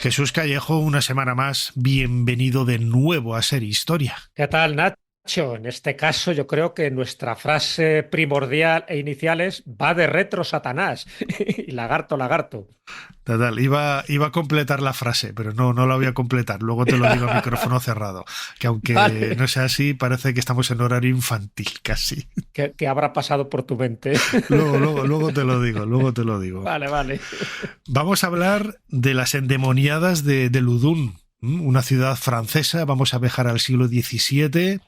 Jesús Callejo, una semana más, bienvenido de nuevo a Ser Historia. ¿Qué tal, Nacho? En este caso, yo creo que nuestra frase primordial e inicial es va de retro Satanás y lagarto, lagarto. Total, iba a completar la frase, pero no la voy a completar. Luego te lo digo a micrófono cerrado, que aunque Vale. no sea así, parece que estamos en horario infantil casi. ¿Qué habrá pasado por tu mente? Luego te lo digo, luego te lo digo. Vale, vale. Vamos a hablar de las endemoniadas de Ludun, una ciudad francesa. Vamos a viajar al siglo XVII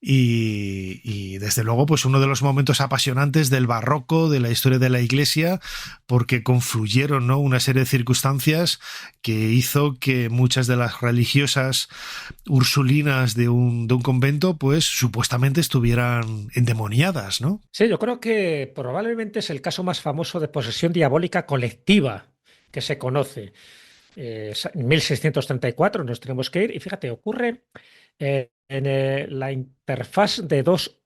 y desde luego pues uno de los momentos apasionantes del barroco, de la historia de la Iglesia, porque confluyeron, ¿no?, una serie de circunstancias que hizo que muchas de las religiosas ursulinas de un convento pues supuestamente estuvieran endemoniadas, ¿no? Sí, yo creo que probablemente es el caso más famoso de posesión diabólica colectiva que se conoce. En 1634 nos tenemos que ir y fíjate, ocurre en la interfaz de dos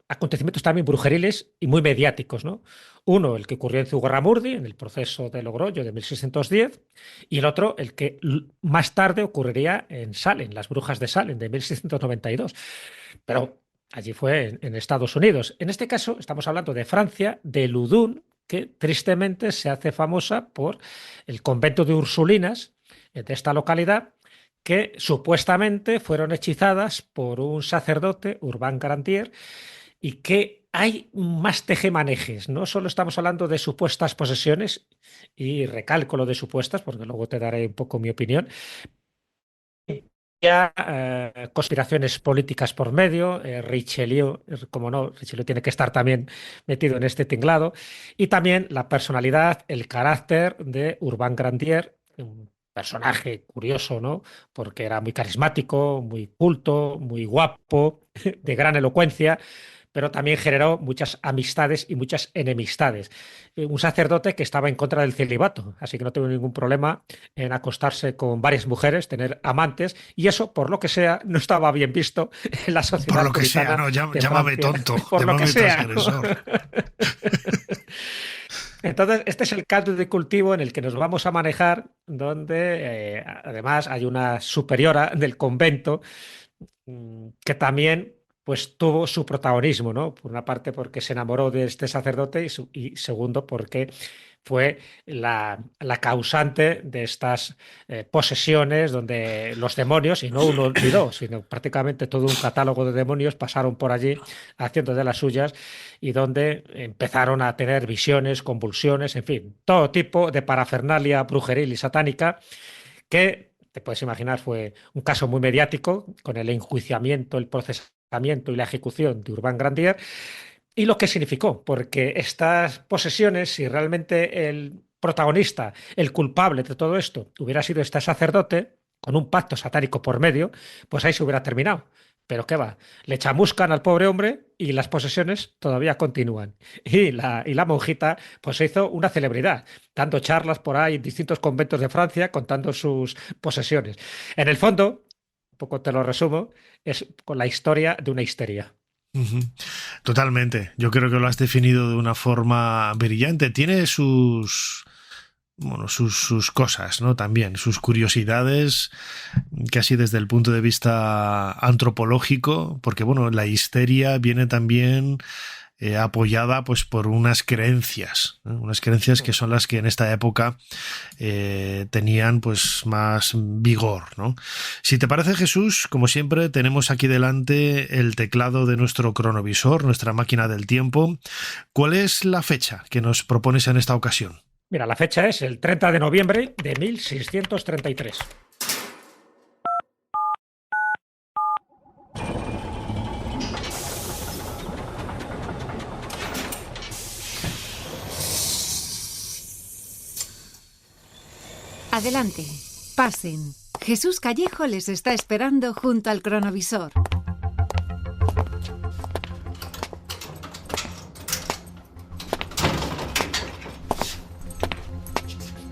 acontecimientos también brujeriles y muy mediáticos, ¿no? Uno, el que ocurrió en Zugarramurdi, en el proceso de Logroño de 1610, y el otro, el que más tarde ocurriría en Salem, las brujas de Salem de 1692. Pero allí fue en Estados Unidos. En este caso, estamos hablando de Francia, de Ludun, que tristemente se hace famosa por el convento de Ursulinas de esta localidad, que supuestamente fueron hechizadas por un sacerdote, Urbain Grandier, y que hay más tejemanejes. No solo estamos hablando de supuestas posesiones, y recalco lo de supuestas, porque luego te daré un poco mi opinión, ya conspiraciones políticas por medio, Richelieu, como no, Richelieu tiene que estar también metido en este tinglado, y también la personalidad, el carácter de Urbain Grandier, un personaje curioso, ¿no? Porque era muy carismático, muy culto, muy guapo, de gran elocuencia, pero también generó muchas amistades y muchas enemistades. Un sacerdote que estaba en contra del celibato, así que no tuvo ningún problema en acostarse con varias mujeres, tener amantes, y eso, por lo que sea, no estaba bien visto en la Por sociedad lo que sea, puritana ¿no? de Llámame Francia, tonto, por lo que llámame sea, ¿no? transgresor. Entonces, este es el caldo de cultivo en el que nos vamos a manejar, donde además hay una superiora del convento que también pues tuvo su protagonismo, ¿no? Por una parte porque se enamoró de este sacerdote y segundo porque fue la causante de estas posesiones donde los demonios, y no uno ni dos, sino prácticamente todo un catálogo de demonios pasaron por allí haciendo de las suyas y donde empezaron a tener visiones, convulsiones, en fin, todo tipo de parafernalia brujeril y satánica que te puedes imaginar fue un caso muy mediático con el enjuiciamiento, el procesamiento y la ejecución de Urbain Grandier y lo que significó, porque estas posesiones, si realmente el protagonista, el culpable de todo esto, hubiera sido este sacerdote, con un pacto satánico por medio, pues ahí se hubiera terminado. Pero qué va, le chamuscan al pobre hombre y las posesiones todavía continúan. Y la monjita pues se hizo una celebridad, dando charlas por ahí en distintos conventos de Francia, contando sus posesiones. En el fondo, un poco te lo resumo, es con la historia de una histeria. Ujú. Totalmente. Yo creo que lo has definido de una forma brillante. Tiene sus cosas, ¿no? También, sus curiosidades, casi desde el punto de vista antropológico, porque, bueno, la histeria viene también apoyada pues por unas creencias, ¿no? Unas creencias que son las que en esta época tenían pues más vigor, ¿no? Si te parece, Jesús, como siempre tenemos aquí delante el teclado de nuestro cronovisor, nuestra máquina del tiempo. ¿Cuál es la fecha que nos propones en esta ocasión? Mira, la fecha es el 30 de noviembre de 1633. Adelante, pasen. Jesús Callejo les está esperando junto al cronovisor.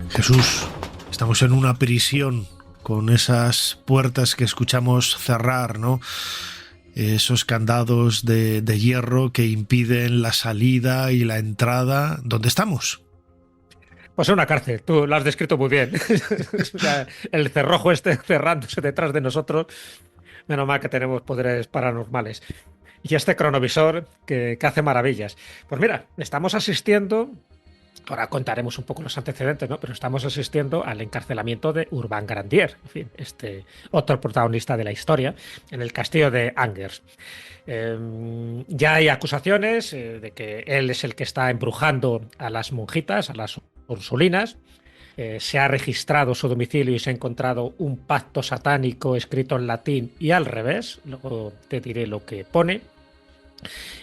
Jesús, estamos en una prisión con esas puertas que escuchamos cerrar, ¿no? Esos candados de hierro que impiden la salida y la entrada. ¿Dónde estamos? Pues es una cárcel, tú lo has descrito muy bien. O sea, el cerrojo este cerrándose detrás de nosotros, menos mal que tenemos poderes paranormales. Y este cronovisor que hace maravillas. Pues mira, estamos asistiendo, ahora contaremos un poco los antecedentes, ¿no? Pero estamos asistiendo al encarcelamiento de Urbain Grandier, en fin, este otro protagonista de la historia, en el castillo de Angers. Ya hay acusaciones de que él es el que está embrujando a las monjitas, a las ursulinas. Se ha registrado su domicilio y se ha encontrado un pacto satánico escrito en latín y al revés. Luego te diré lo que pone.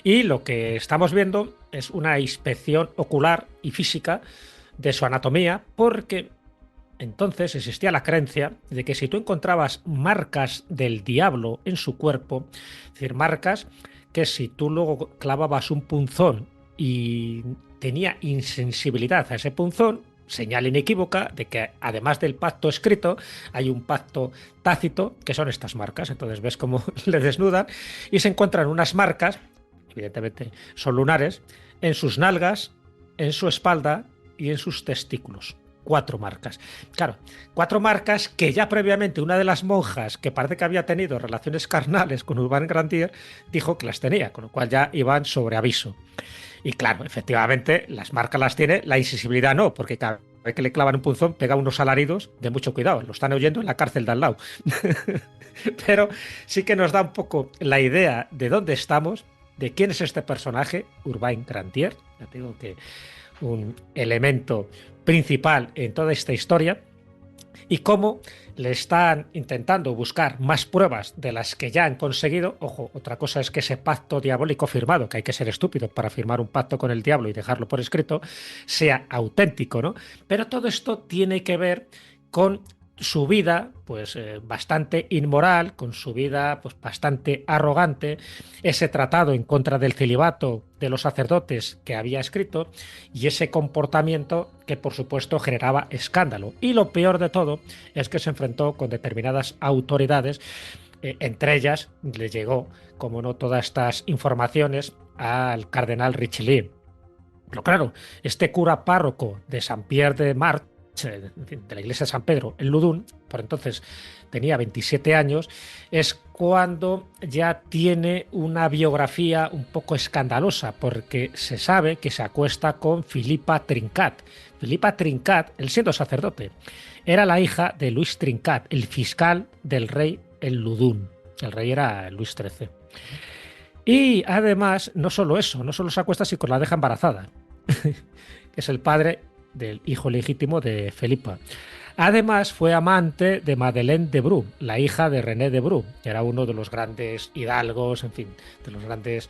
Y lo que estamos viendo es una inspección ocular y física de su anatomía, porque entonces existía la creencia de que si tú encontrabas marcas del diablo en su cuerpo, es decir, marcas que si tú luego clavabas un punzón y tenía insensibilidad a ese punzón, señal inequívoca de que además del pacto escrito hay un pacto tácito, que son estas marcas. Entonces ves cómo le desnudan y se encuentran unas marcas, evidentemente son lunares, en sus nalgas, en su espalda y en sus testículos. 4 marcas. Claro, 4 marcas que ya previamente una de las monjas, que parece que había tenido relaciones carnales con Urbain Grandier, dijo que las tenía, con lo cual ya iban sobre aviso. Y claro, efectivamente, las marcas las tiene, la insensibilidad no, porque cada vez que le clavan un punzón pega unos alaridos de mucho cuidado, lo están oyendo en la cárcel de al lado. Pero sí que nos da un poco la idea de dónde estamos, de quién es este personaje, Urbain Grandier, ya te digo que un elemento principal en toda esta historia, y cómo le están intentando buscar más pruebas de las que ya han conseguido. Ojo, otra cosa es que ese pacto diabólico firmado, que hay que ser estúpido para firmar un pacto con el diablo y dejarlo por escrito, sea auténtico, ¿no? Pero todo esto tiene que ver con su vida, pues bastante inmoral, con su vida pues bastante arrogante, ese tratado en contra del celibato de los sacerdotes que había escrito y ese comportamiento que por supuesto generaba escándalo. Y lo peor de todo es que se enfrentó con determinadas autoridades, entre ellas le llegó, como no, todas estas informaciones al cardenal Richelieu. Pero claro, este cura párroco de Saint-Pierre de March, de la iglesia de San Pedro en Ludun, por entonces tenía 27 años, es cuando ya tiene una biografía un poco escandalosa, porque se sabe que se acuesta con Philippa Trincat. Philippa Trincat, él siendo sacerdote, era la hija de Luis Trincat, el fiscal del rey en Ludun. El rey era Luis XIII. Y además, no solo eso, no solo se acuesta, sino que la deja embarazada, que es el padre del hijo legítimo de Felipa. Además, fue amante de Madeleine de Bru, la hija de René de Bru, que era uno de los grandes hidalgos, en fin, de los grandes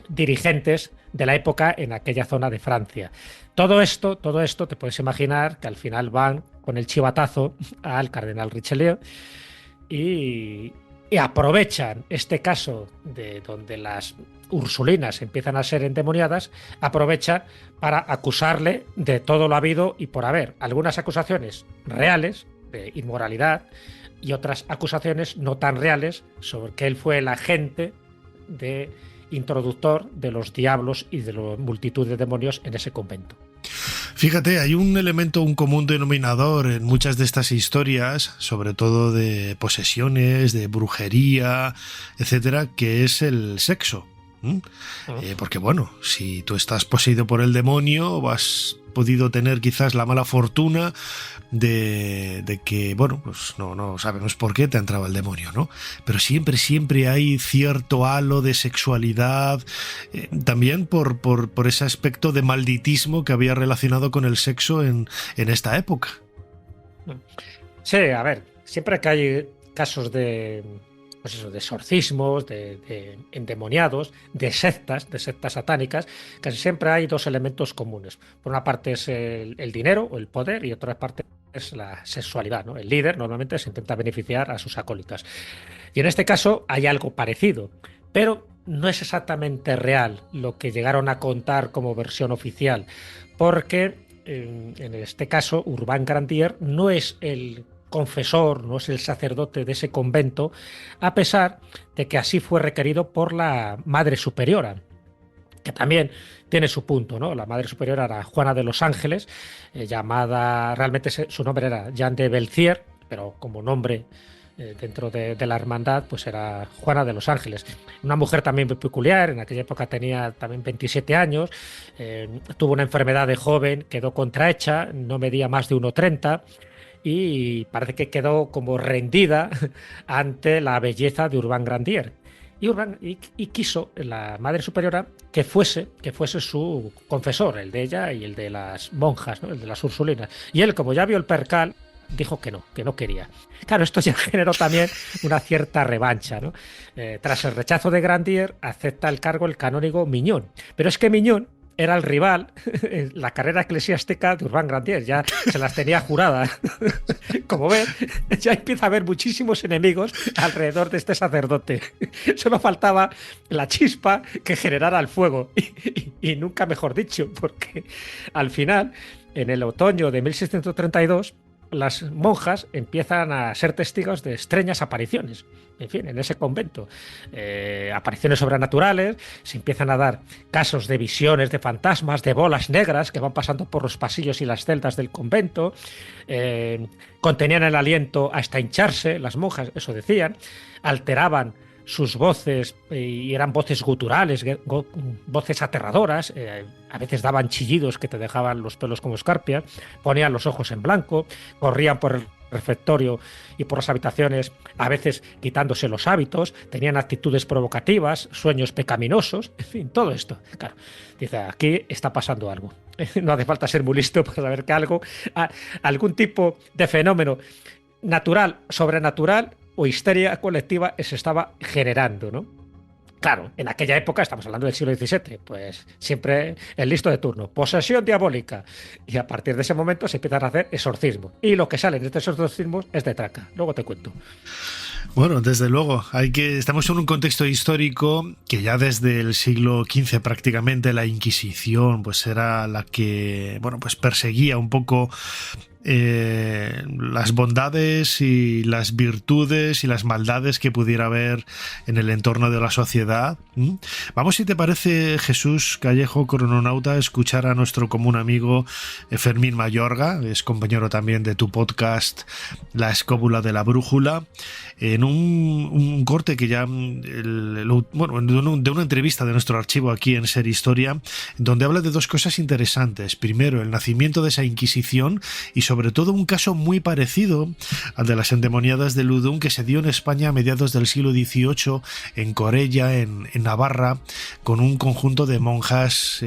dirigentes de la época en aquella zona de Francia. Todo esto, te puedes imaginar que al final van con el chivatazo al cardenal Richelieu y aprovechan este caso de donde las ursulinas empiezan a ser endemoniadas, aprovechan para acusarle de todo lo habido y por haber. Algunas acusaciones reales de inmoralidad y otras acusaciones no tan reales sobre que él fue el agente de introductor de los diablos y de la multitud de demonios en ese convento. Fíjate, hay un elemento, un común denominador en muchas de estas historias, sobre todo de posesiones, de brujería, etcétera, que es el sexo. Porque bueno, si tú estás poseído por el demonio, has podido tener quizás la mala fortuna de que, bueno, pues no sabemos por qué te ha entrado el demonio, ¿no? Pero siempre hay cierto halo de sexualidad, también por ese aspecto de malditismo que había relacionado con el sexo en esta época. Sí, a ver, siempre que hay casos de exorcismos, de endemoniados, de sectas satánicas, casi siempre hay 2 elementos comunes. Por una parte es el dinero o el poder y otra parte es la sexualidad, ¿no? El líder normalmente se intenta beneficiar a sus acólitas. Y en este caso hay algo parecido, pero no es exactamente real lo que llegaron a contar como versión oficial, porque en este caso Urbain Grandier no es el confesor, no es el sacerdote de ese convento, a pesar de que así fue requerido por la Madre Superiora. que también tiene su punto, ¿no? La madre superiora era Juana de los Ángeles, llamada, realmente su nombre era Jeanne de Belcier, pero como nombre dentro de la hermandad, pues era Juana de los Ángeles. Una mujer también muy peculiar, en aquella época tenía también 27 años, tuvo una enfermedad de joven, quedó contrahecha, no medía más de 1,30 y parece que quedó como rendida ante la belleza de Urbain Grandier. Y quiso la Madre Superiora que fuese su confesor, el de ella y el de las monjas, ¿no? El de las Ursulinas. Y él, como ya vio el percal, dijo que no quería. Claro, esto ya generó también una cierta revancha, ¿no? Tras el rechazo de Grandier, acepta el cargo el canónigo Mignon. Pero es que Mignon era el rival en la carrera eclesiástica de Urbain Grandier, ya se las tenía juradas. Como ven, ya empieza a haber muchísimos enemigos alrededor de este sacerdote. Solo faltaba la chispa que generara el fuego. Y nunca mejor dicho, porque al final, en el otoño de 1632, las monjas empiezan a ser testigos de extrañas apariciones, en fin, en ese convento. Apariciones sobrenaturales, se empiezan a dar casos de visiones de fantasmas, de bolas negras que van pasando por los pasillos y las celdas del convento. Contenían el aliento hasta hincharse, las monjas, eso decían, alteraban sus voces y eran voces guturales, voces aterradoras, a veces daban chillidos que te dejaban los pelos como escarpias, ponían los ojos en blanco, corrían por el refectorio y por las habitaciones, a veces quitándose los hábitos, tenían actitudes provocativas, sueños pecaminosos, en fin, todo esto. Claro, dice, aquí está pasando algo. No hace falta ser muy listo para saber que algún tipo de fenómeno natural, sobrenatural o histeria colectiva se estaba generando, ¿no? Claro, en aquella época, estamos hablando del siglo XVII, pues siempre el listo de turno, posesión diabólica. Y a partir de ese momento se empiezan a hacer exorcismos. Y lo que sale de estos exorcismos es de traca. Luego te cuento. Bueno, desde luego, estamos en un contexto histórico que ya desde el siglo XV prácticamente la Inquisición pues era la que, bueno, pues perseguía un poco las bondades y las virtudes y las maldades que pudiera haber en el entorno de la sociedad. Vamos, si te parece, Jesús Callejo, crononauta, a escuchar a nuestro común amigo Fermín Mayorga, es compañero también de tu podcast La Escóbula de la Brújula, en un corte que ya de una entrevista de nuestro archivo aquí en Ser Historia, donde habla de dos cosas interesantes. Primero, el nacimiento de esa Inquisición y sobre todo un caso muy parecido al de las endemoniadas de Ludum que se dio en España a mediados del siglo XVIII, en Corella, en Navarra, con un conjunto de monjas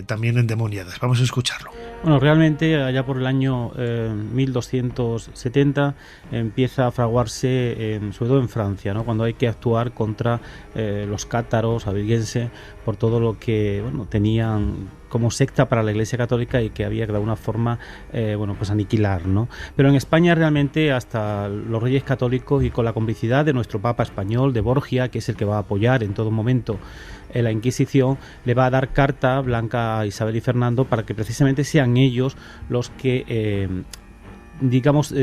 también endemoniadas. Vamos a escucharlo. Bueno, realmente allá por el año 1270 empieza a fraguarse, sobre todo en Francia, ¿no? Cuando hay que actuar contra los cátaros albigenses por todo lo que tenían como secta para la Iglesia Católica y que había que de alguna forma pues aniquilar, ¿no? Pero en España realmente hasta los Reyes Católicos y con la complicidad de nuestro Papa español, de Borgia, que es el que va a apoyar en todo momento la Inquisición, le va a dar carta blanca a Isabel y Fernando para que precisamente sean ellos los que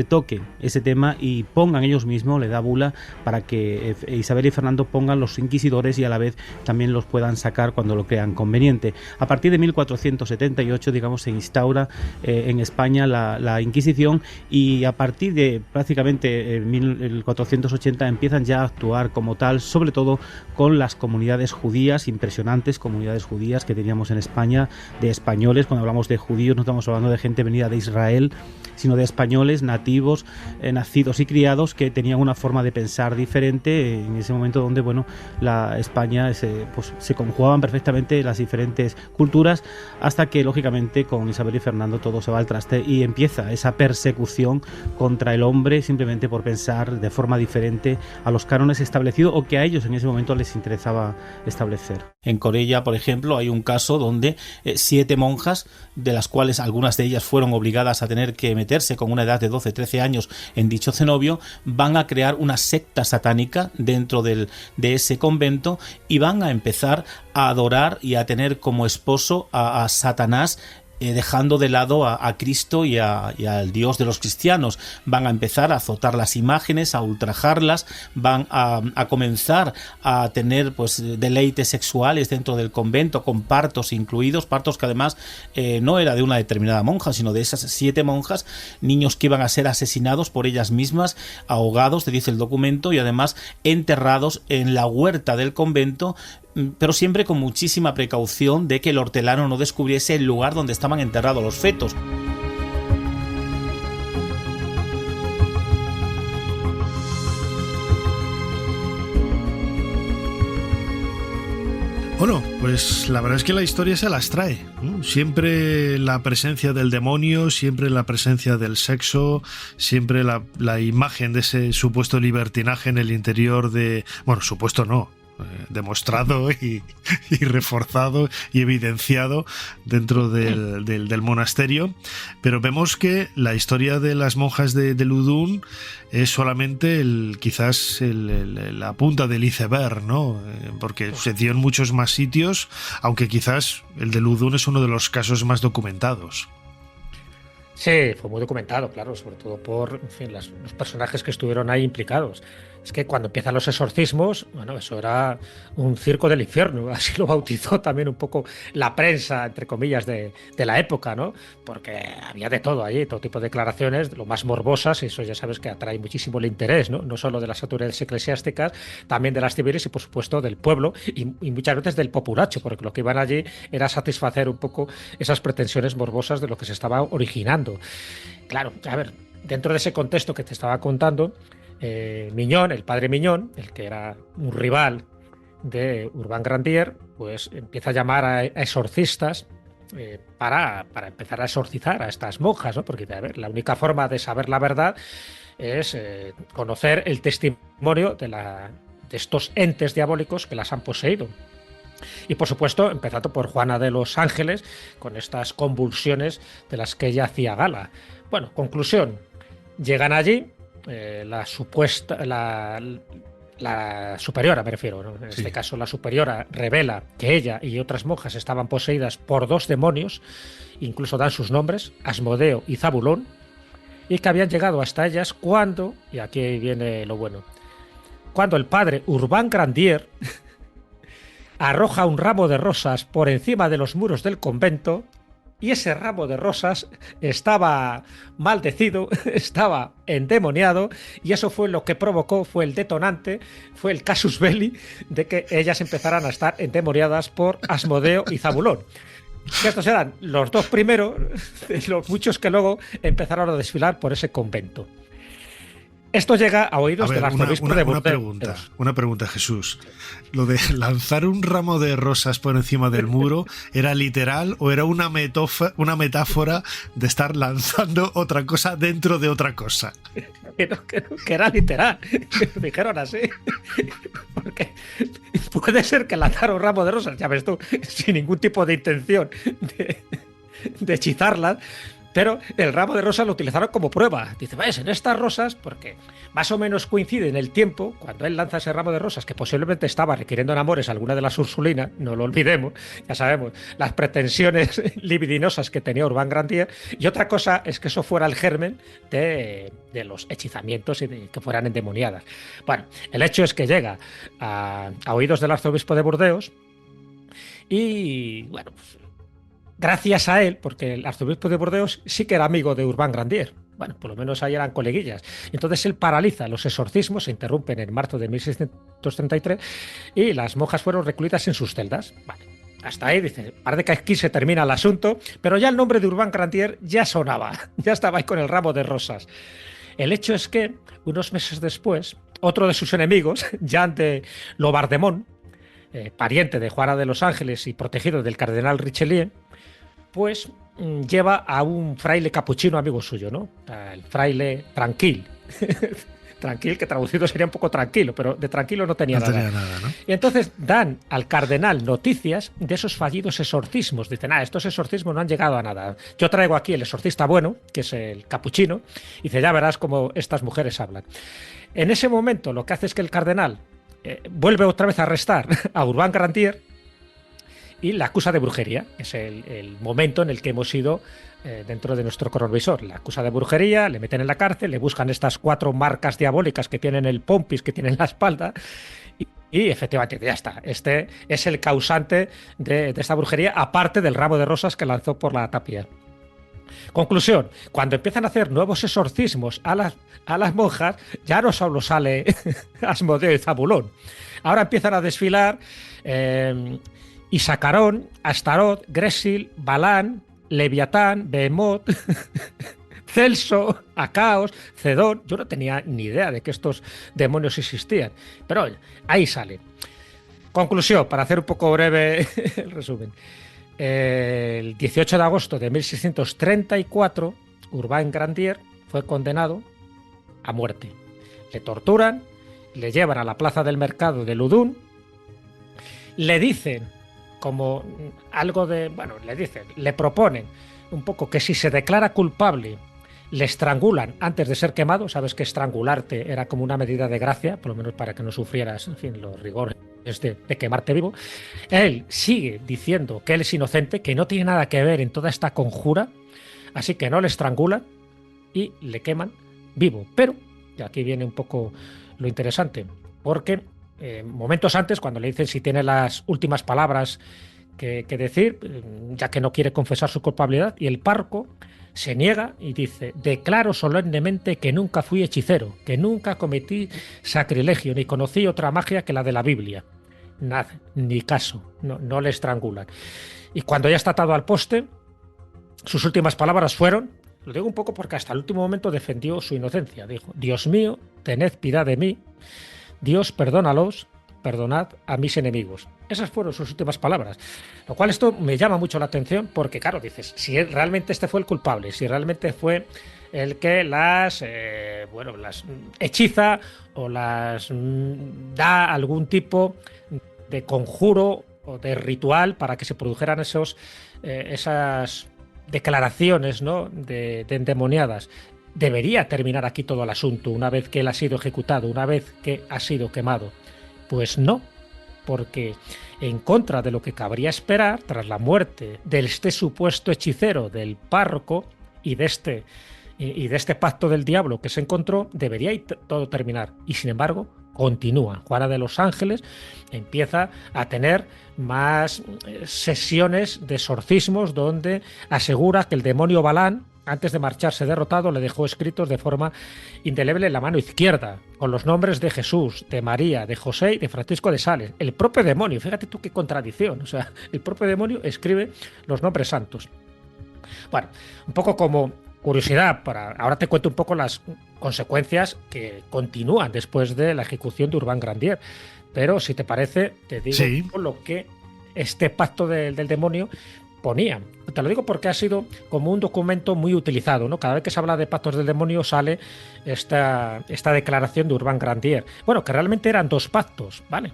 toquen ese tema y pongan ellos mismos, le da bula para que Isabel y Fernando pongan los inquisidores y a la vez también los puedan sacar cuando lo crean conveniente. A partir de 1478, se instaura en España la Inquisición y a partir de prácticamente 1480 empiezan ya a actuar como tal, sobre todo con las comunidades judías, impresionantes comunidades judías que teníamos en España, de españoles. Cuando hablamos de judíos no estamos hablando de gente venida de Israel, sino de españoles nativos, nacidos y criados, que tenían una forma de pensar diferente en ese momento donde España se conjugaban perfectamente las diferentes culturas, hasta que lógicamente con Isabel y Fernando todo se va al traste y empieza esa persecución contra el hombre simplemente por pensar de forma diferente a los cánones establecidos o que a ellos en ese momento les interesaba establecer. En Corella, por ejemplo, hay un caso donde 7 monjas, de las cuales algunas de ellas fueron obligadas a tener que meterse con una edad de 12-13 años en dicho cenobio, van a crear una secta satánica dentro de ese convento y van a empezar a adorar y a tener como esposo a Satanás dejando de lado a Cristo y al Dios de los cristianos. Van a empezar a azotar las imágenes, a ultrajarlas, van a comenzar a tener pues deleites sexuales dentro del convento, con partos incluidos, partos que además no era de una determinada monja, sino de esas 7 monjas, niños que iban a ser asesinados por ellas mismas, ahogados, te dice el documento, y además enterrados en la huerta del convento, pero siempre con muchísima precaución de que el hortelano no descubriese el lugar donde estaban enterrados los fetos. Bueno, pues la verdad es que la historia se las trae, ¿no? Siempre la presencia del demonio, siempre la presencia del sexo, siempre la imagen de ese supuesto libertinaje en el interior de... Bueno, supuesto no, demostrado y reforzado y evidenciado dentro del monasterio, pero vemos que la historia de las monjas de Ludun es solamente quizás la punta del iceberg, ¿no? Porque se dio en muchos más sitios, aunque quizás el de Ludun es uno de los casos más documentados. Sí, fue muy documentado, claro, sobre todo por los personajes que estuvieron ahí implicados. Es que cuando empiezan los exorcismos, bueno, eso era un circo del infierno, así lo bautizó también un poco la prensa, entre comillas, de la época, ¿no? Porque había de todo allí, todo tipo de declaraciones, lo más morbosas, y eso ya sabes que atrae muchísimo el interés, ¿no? No solo de las autoridades eclesiásticas, también de las civiles y, por supuesto, del pueblo y muchas veces del populacho, porque lo que iban allí era satisfacer un poco esas pretensiones morbosas de lo que se estaba originando. Claro, a ver, dentro de ese contexto que te estaba contando, Miñón, el padre Miñón, el que era un rival de Urbain Grandier, pues empieza a llamar a exorcistas para empezar a exorcizar a estas monjas, ¿no? Porque, a ver, la única forma de saber la verdad es conocer el testimonio de estos entes diabólicos que las han poseído. Y por supuesto, empezando por Juana de los Ángeles, con estas convulsiones de las que ella hacía gala. Bueno, conclusión, llegan allí, la superiora, me refiero, ¿no? En este caso la superiora revela que ella y otras monjas estaban poseídas por 2 demonios, incluso dan sus nombres, Asmodeo y Zabulón, y que habían llegado hasta ellas cuando, y aquí viene lo bueno, cuando el padre Urbain Grandier arroja un ramo de rosas por encima de los muros del convento, y ese ramo de rosas estaba maldecido, estaba endemoniado, y eso fue lo que provocó, fue el detonante, fue el casus belli de que ellas empezaran a estar endemoniadas por Asmodeo y Zabulón. Que estos eran los 2 primeros de los muchos que luego empezaron a desfilar por ese convento. Esto llega a oídos del arzobispo de Burdeos. Una pregunta, Jesús. ¿Lo de lanzar un ramo de rosas por encima del muro era literal o era una metáfora de estar lanzando otra cosa dentro de otra cosa? Que era literal. Lo dijeron así. Porque puede ser que lanzara un ramo de rosas, ya ves tú, sin ningún tipo de intención de hechizarlas. Pero el ramo de rosas lo utilizaron como prueba. Dice, ¿ves? En estas rosas, porque más o menos coincide en el tiempo, cuando él lanza ese ramo de rosas, que posiblemente estaba requiriendo en amores a alguna de las Ursulinas, no lo olvidemos, ya sabemos, las pretensiones libidinosas que tenía Urbain Grandier, y otra cosa es que eso fuera el germen de los hechizamientos y de que fueran endemoniadas. Bueno, el hecho es que llega a oídos del arzobispo de Burdeos y, bueno, pues, gracias a él, porque el arzobispo de Burdeos sí que era amigo de Urbain Grandier. Bueno, por lo menos ahí eran coleguillas. Entonces él paraliza los exorcismos, se interrumpen en marzo de 1633 y las monjas fueron recluidas en sus celdas. Vale, hasta ahí dice, parece que aquí se termina el asunto, pero ya el nombre de Urbain Grandier ya sonaba, ya estaba ahí con el ramo de rosas. El hecho es que, unos meses después, otro de sus enemigos, Jean de Laubardemont, pariente de Juana de los Ángeles y protegido del cardenal Richelieu, pues lleva a un fraile capuchino amigo suyo, ¿no? El fraile Tranquil. Tranquil, que traducido sería un poco tranquilo, pero de tranquilo no tenía nada, ¿no? Y entonces dan al cardenal noticias de esos fallidos exorcismos. Dicen, estos exorcismos no han llegado a nada. Yo traigo aquí el exorcista bueno, que es el capuchino, y dice, ya verás cómo estas mujeres hablan. En ese momento lo que hace es que el cardenal vuelve otra vez a arrestar a Urbain Grandier y la acusa de brujería. Es el momento en el que hemos ido dentro de nuestro cronovisor. La acusa de brujería, le meten en la cárcel, le buscan estas 4 marcas diabólicas que tienen el pompis, que tienen la espalda, y efectivamente ya está. Este es el causante de esta brujería, aparte del ramo de rosas que lanzó por la tapia. Conclusión, cuando empiezan a hacer nuevos exorcismos a las monjas, ya no solo sale Asmodeo y Zabulón. Ahora empiezan a desfilar Isacarón, Astaroth, Gresil, Balán, Leviatán, Behemoth, Celso, Acaos, Cedón. Yo no tenía ni idea de que estos demonios existían, pero oye, ahí sale. Conclusión, para hacer un poco breve el resumen. El 18 de agosto de 1634, Urbain Grandier fue condenado a muerte. Le torturan, le llevan a la plaza del mercado de Ludun, le dicen como algo de... Bueno, le proponen un poco que si se declara culpable, le estrangulan antes de ser quemado. Sabes que estrangularte era como una medida de gracia, por lo menos para que no sufrieras, en fin, los rigores de quemarte vivo. Él sigue diciendo que él es inocente, que no tiene nada que ver en toda esta conjura, así que no le estrangulan y le queman vivo. Pero, y aquí viene un poco lo interesante, porque momentos antes, cuando le dicen si tiene las últimas palabras que decir, ya que no quiere confesar su culpabilidad, y el párroco se niega y dice: declaro solemnemente que nunca fui hechicero, que nunca cometí sacrilegio, ni conocí otra magia que la de la Biblia. Nada, ni caso, no le estrangulan. Y cuando ya está atado al poste, sus últimas palabras fueron, lo digo un poco porque hasta el último momento defendió su inocencia, dijo: Dios mío, tened piedad de mí, Dios, perdónalos, perdonad a mis enemigos. Esas fueron sus últimas palabras. Lo cual esto me llama mucho la atención porque, claro, dices, si realmente este fue el culpable, si realmente fue el que las hechiza o las da algún tipo de conjuro o de ritual para que se produjeran esas declaraciones, ¿no?, de endemoniadas, debería terminar aquí todo el asunto una vez que él ha sido ejecutado, una vez que ha sido quemado. Pues no, porque en contra de lo que cabría esperar, tras la muerte de este supuesto hechicero, del párroco y de este pacto del diablo que se encontró, debería todo terminar. Y sin embargo, continúa. Juana de los Ángeles empieza a tener más sesiones de exorcismos donde asegura que el demonio Balán, antes de marcharse derrotado, le dejó escritos de forma indeleble en la mano izquierda, con los nombres de Jesús, de María, de José y de Francisco de Sales. El propio demonio, fíjate tú qué contradicción, o sea, el propio demonio escribe los nombres santos. Bueno, un poco como curiosidad, ahora te cuento un poco las consecuencias que continúan después de la ejecución de Urbain Grandier, pero si te parece, te digo lo que este pacto del demonio ponía. Te lo digo porque ha sido como un documento muy utilizado, ¿no? Cada vez que se habla de pactos del demonio sale esta declaración de Urbain Grandier. Bueno, que realmente eran 2 pactos, ¿vale?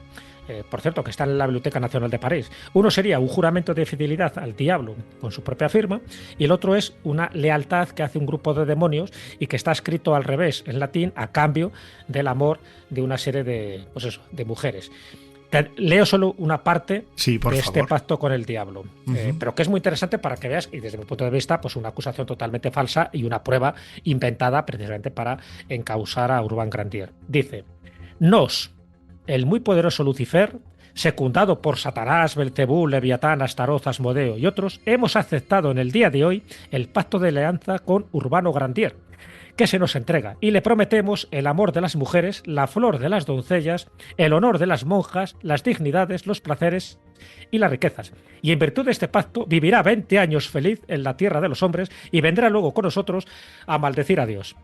Por cierto, que están en la Biblioteca Nacional de París. Uno sería un juramento de fidelidad al diablo con su propia firma, y el otro es una lealtad que hace un grupo de demonios y que está escrito al revés, en latín, a cambio del amor de una serie de mujeres. Leo solo una parte de este pacto con el diablo, pero que es muy interesante para que veas, y desde mi punto de vista, pues una acusación totalmente falsa y una prueba inventada precisamente para encausar a Urbain Grandier. Dice: Nos, el muy poderoso Lucifer, secundado por Satanás, Belcebú, Leviatán, Astaroth, Asmodeo y otros, hemos aceptado en el día de hoy el pacto de alianza con Urbano Grandier, que se nos entrega, y le prometemos el amor de las mujeres, la flor de las doncellas, el honor de las monjas, las dignidades, los placeres y las riquezas. Y en virtud de este pacto vivirá 20 años feliz en la tierra de los hombres y vendrá luego con nosotros a maldecir a Dios.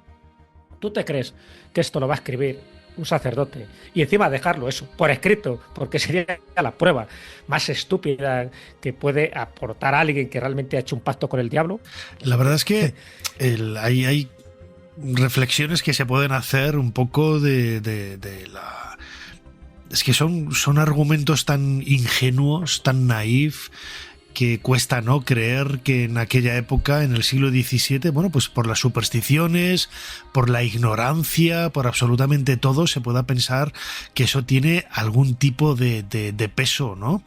¿Tú te crees que esto lo va a escribir un sacerdote y encima dejarlo eso por escrito, porque sería la prueba más estúpida que puede aportar a alguien que realmente ha hecho un pacto con el diablo? La verdad es que hay reflexiones que se pueden hacer un poco de la... Es que son argumentos tan ingenuos, tan naif, que cuesta no creer que en aquella época, en el siglo XVII, bueno, pues por las supersticiones, por la ignorancia, por absolutamente todo, se pueda pensar que eso tiene algún tipo de peso, ¿no?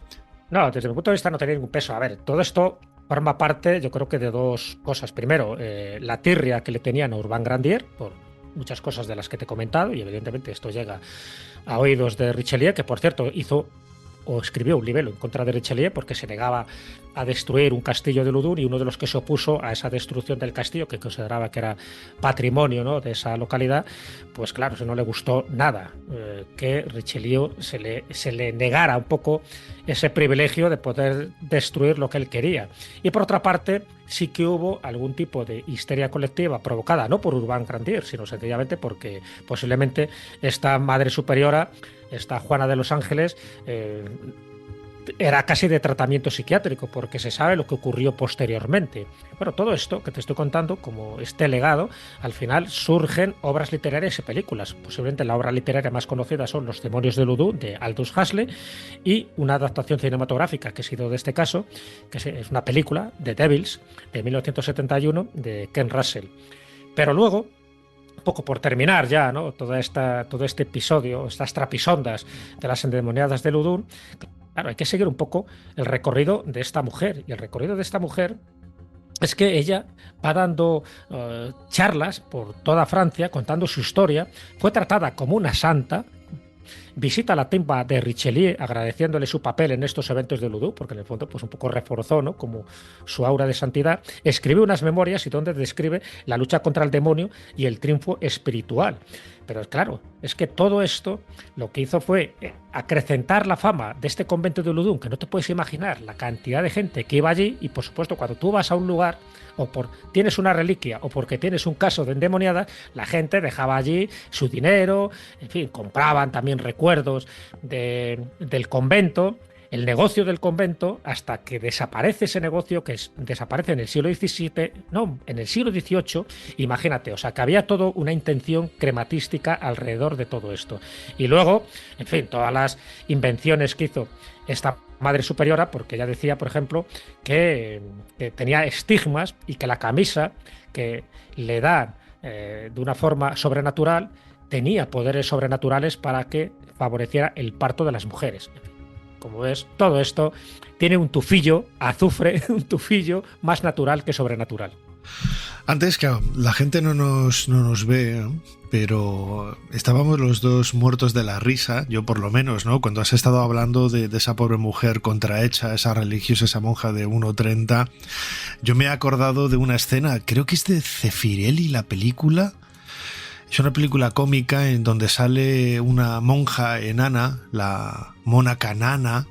No, desde mi punto de vista no tenía ningún peso. A ver, todo esto forma parte, yo creo que de dos cosas. Primero, la tirria que le tenían a Urbain Grandier, por muchas cosas de las que te he comentado, y evidentemente esto llega a oídos de Richelieu, que por cierto hizo o escribió un libelo en contra de Richelieu porque se negaba a destruir un castillo de Loudun, y uno de los que se opuso a esa destrucción del castillo, que consideraba que era patrimonio, ¿no?, de esa localidad, pues claro, eso no le gustó nada, que Richelieu se le negara un poco ese privilegio de poder destruir lo que él quería. Y por otra parte, sí que hubo algún tipo de histeria colectiva provocada no por Urbain Grandier, sino sencillamente porque posiblemente esta madre superiora, esta Juana de los Ángeles, era casi de tratamiento psiquiátrico, porque se sabe lo que ocurrió posteriormente. Bueno, todo esto que te estoy contando, como este legado, al final surgen obras literarias y películas. Posiblemente la obra literaria más conocida son Los demonios de Loudun, de Aldous Huxley, y una adaptación cinematográfica que ha sido de este caso, que es una película, The Devils, de 1971, de Ken Russell. Pero luego, un poco por terminar ya, ¿no?, todo este episodio, estas trapisondas de las endemoniadas de Loudun, claro, hay que seguir un poco el recorrido de esta mujer. Y el recorrido de esta mujer es que ella va dando charlas por toda Francia, contando su historia. Fue tratada como una santa. Visita la tumba de Richelieu agradeciéndole su papel en estos eventos de Loudun, porque en el fondo pues un poco reforzó, ¿no?, como su aura de santidad. Escribe unas memorias y donde describe la lucha contra el demonio y el triunfo espiritual. Pero claro, es que todo esto lo que hizo fue acrecentar la fama de este convento de Loudun, que no te puedes imaginar la cantidad de gente que iba allí. Y por supuesto, cuando tú vas a un lugar o tienes una reliquia o porque tienes un caso de endemoniada, la gente dejaba allí su dinero, en fin, compraban también recuerdos del convento, el negocio del convento, hasta que desaparece ese negocio, desaparece en el siglo XVII, no, en el siglo XVIII. Imagínate, o sea, que había toda una intención crematística alrededor de todo esto. Y luego, en fin, todas las invenciones que hizo esta madre superiora, porque ella decía, por ejemplo, que tenía estigmas y que la camisa que le dan de una forma sobrenatural tenía poderes sobrenaturales para que favoreciera el parto de las mujeres. Como ves, todo esto tiene un tufillo, azufre, un tufillo más natural que sobrenatural. Antes, claro, la gente no nos ve, ¿no?, pero estábamos los dos muertos de la risa, yo por lo menos, ¿no?, cuando has estado hablando de esa pobre mujer contrahecha, esa religiosa, esa monja de 1,30. Yo me he acordado de una escena, creo que es de Zeffirelli, la película. Es una película cómica en donde sale una monja enana, la Mona Canana,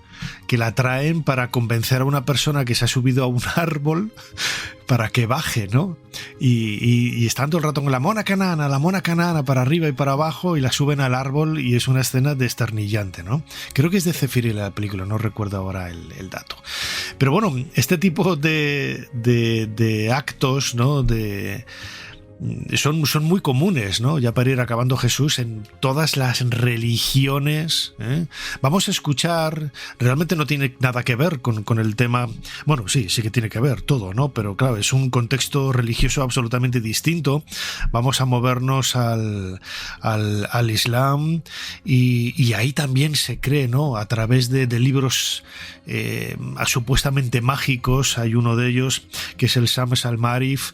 que la traen para convencer a una persona que se ha subido a un árbol para que baje, ¿no? Y están todo el rato con la Mona Canana para arriba y para abajo, y la suben al árbol, y es una escena desternillante, ¿no? Creo que es de Zeffirelli la película, no recuerdo ahora el dato. Pero bueno, este tipo de actos, ¿no?, son muy comunes, ¿no?, ya para ir acabando, Jesús, en todas las religiones, ¿eh? Vamos a escuchar, realmente no tiene nada que ver con el tema, bueno, sí que tiene que ver todo, ¿no?, pero claro, es un contexto religioso absolutamente distinto. Vamos a movernos al Islam, y ahí también se cree, ¿no?, a través de libros supuestamente mágicos. Hay uno de ellos que es el Shams al-Ma'arif,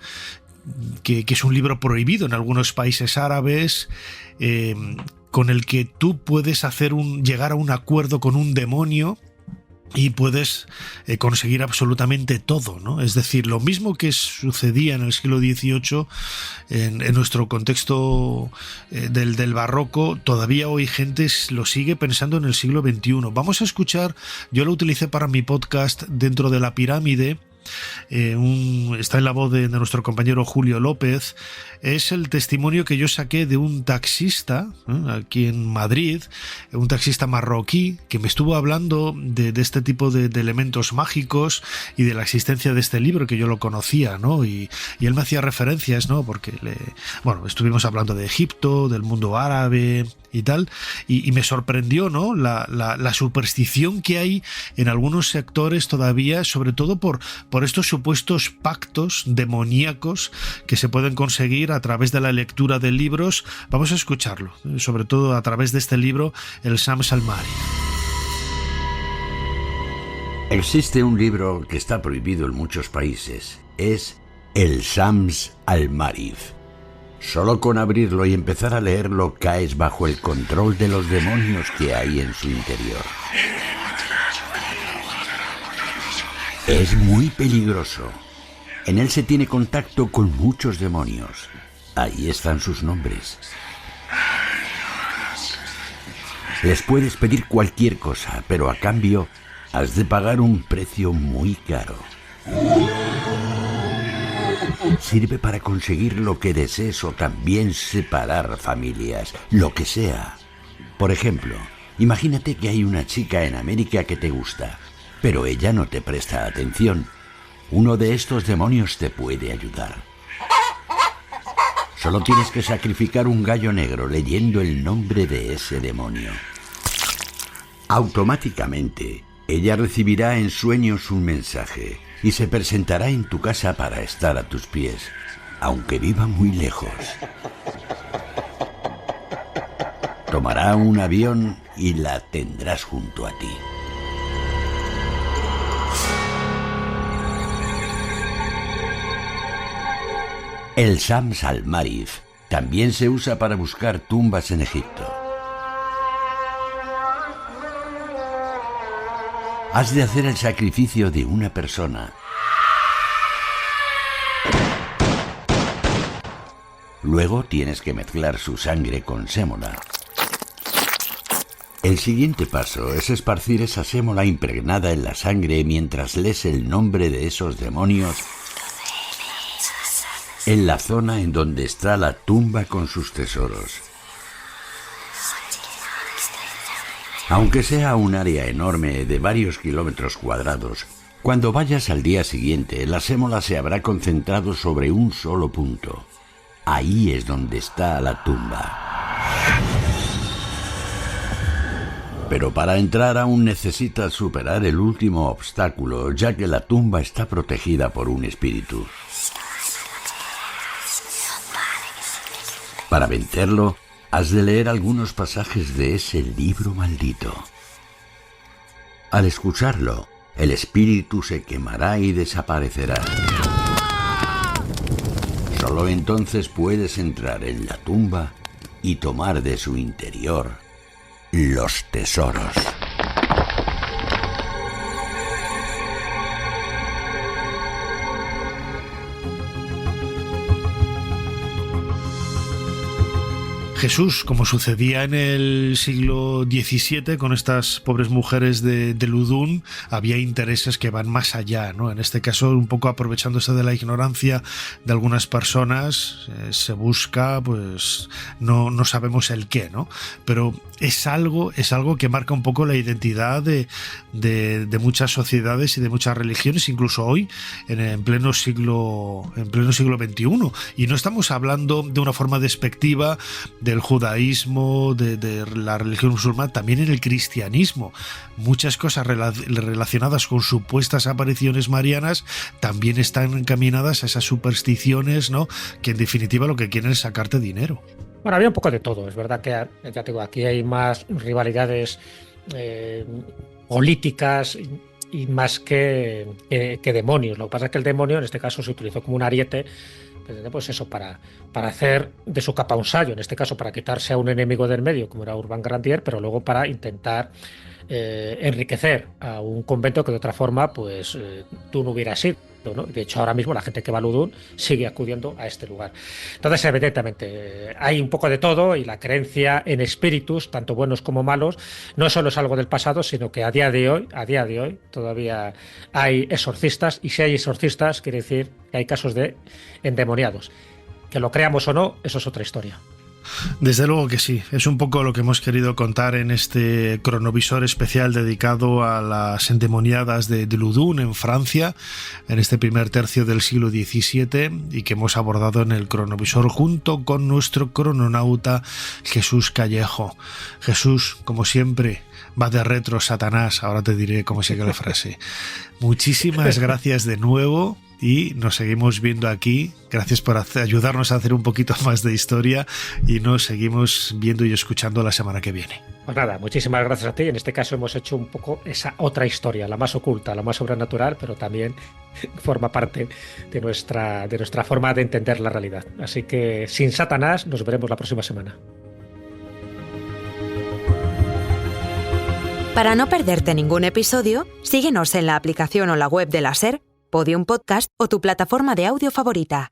que es un libro prohibido en algunos países árabes, con el que tú puedes llegar a un acuerdo con un demonio y puedes conseguir absolutamente todo, ¿no? Es decir, lo mismo que sucedía en el siglo XVIII, en nuestro contexto del barroco, todavía hoy gente lo sigue pensando en el siglo XXI. Vamos a escuchar, yo lo utilicé para mi podcast Dentro de la Pirámide. Está en la voz de nuestro compañero Julio López. Es el testimonio que yo saqué de un taxista aquí en Madrid, un taxista marroquí, que me estuvo hablando de este tipo de elementos mágicos y de la existencia de este libro, que yo lo conocía, ¿no? Y él me hacía referencias, ¿no?, porque estuvimos hablando de Egipto, del mundo árabe y tal, y me sorprendió, ¿no?, la superstición que hay en algunos sectores todavía, sobre todo por estos supuestos pactos demoníacos que se pueden conseguir a través de la lectura de libros. Vamos a escucharlo, sobre todo a través de este libro, el Shams al-Ma'arif. Existe un libro que está prohibido en muchos países. Es el Shams al-Marif. Solo con abrirlo y empezar a leerlo caes bajo el control de los demonios que hay en su interior. Es muy peligroso. En él se tiene contacto con muchos demonios. Ahí están sus nombres. Les puedes pedir cualquier cosa, pero a cambio has de pagar un precio muy caro. Sirve para conseguir lo que desees o también separar familias, lo que sea. Por ejemplo, imagínate que hay una chica en América que te gusta, pero ella no te presta atención. Uno de estos demonios te puede ayudar. Solo tienes que sacrificar un gallo negro leyendo el nombre de ese demonio. Automáticamente, ella recibirá en sueños un mensaje y se presentará en tu casa para estar a tus pies, aunque viva muy lejos. Tomará un avión y la tendrás junto a ti. El Shams al-Marif también se usa para buscar tumbas en Egipto. Has de hacer el sacrificio de una persona. Luego tienes que mezclar su sangre con sémola. El siguiente paso es esparcir esa sémola impregnada en la sangre mientras lees el nombre de esos demonios en la zona en donde está la tumba con sus tesoros. Aunque sea un área enorme de varios kilómetros cuadrados, cuando vayas al día siguiente, la sémola se habrá concentrado sobre un solo punto. Ahí es donde está la tumba. Pero para entrar aún necesitas superar el último obstáculo, ya que la tumba está protegida por un espíritu. Para vencerlo, has de leer algunos pasajes de ese libro maldito. Al escucharlo, el espíritu se quemará y desaparecerá. Solo entonces puedes entrar en la tumba y tomar de su interior los tesoros. Jesús, como sucedía en el siglo XVII con estas pobres mujeres de Ludun, había intereses que van más allá, ¿no? En este caso, un poco aprovechándose de la ignorancia de algunas personas, se busca, pues, no sabemos el qué, ¿no? Pero es algo que marca un poco la identidad de muchas sociedades y de muchas religiones, incluso hoy, en pleno siglo XXI. Y no estamos hablando de una forma despectiva del judaísmo, de la religión musulmana, también en el cristianismo. Muchas cosas relacionadas con supuestas apariciones marianas también están encaminadas a esas supersticiones, ¿no? Que en definitiva lo que quieren es sacarte dinero. Bueno, había un poco de todo. Es verdad que, ya te digo, aquí hay más rivalidades políticas y más que demonios. Lo que pasa es que el demonio en este caso se utilizó como un ariete, pues eso, para hacer de su capa un sayo, en este caso para quitarse a un enemigo del medio, como era Urban Grandier, pero luego para intentar enriquecer a un convento que de otra forma pues tú no hubieras ido, ¿no? De hecho, ahora mismo la gente que va a Ludun sigue acudiendo a este lugar. Entonces, evidentemente, hay un poco de todo, y la creencia en espíritus, tanto buenos como malos, no solo es algo del pasado, sino que a día de hoy todavía hay exorcistas, y si hay exorcistas quiere decir que hay casos de endemoniados. Que lo creamos o no, eso es otra historia. Desde luego que sí, es un poco lo que hemos querido contar en este cronovisor especial dedicado a las endemoniadas de Ludun en Francia, en este primer tercio del siglo XVII, y que hemos abordado en el cronovisor junto con nuestro crononauta Jesús Callejo. Jesús, como siempre, va de retro Satanás, ahora te diré cómo sigue la frase. Muchísimas gracias de nuevo. y nos seguimos viendo aquí. Gracias por ayudarnos a hacer un poquito más de historia y nos seguimos viendo y escuchando la semana que viene. Pues nada, muchísimas gracias a ti. En este caso hemos hecho un poco esa otra historia, la más oculta, la más sobrenatural, pero también forma parte de nuestra forma de entender la realidad. Así que sin Satanás, nos veremos la próxima semana. Para no perderte ningún episodio, síguenos en la aplicación o la web de la SER, Podium Podcast o tu plataforma de audio favorita.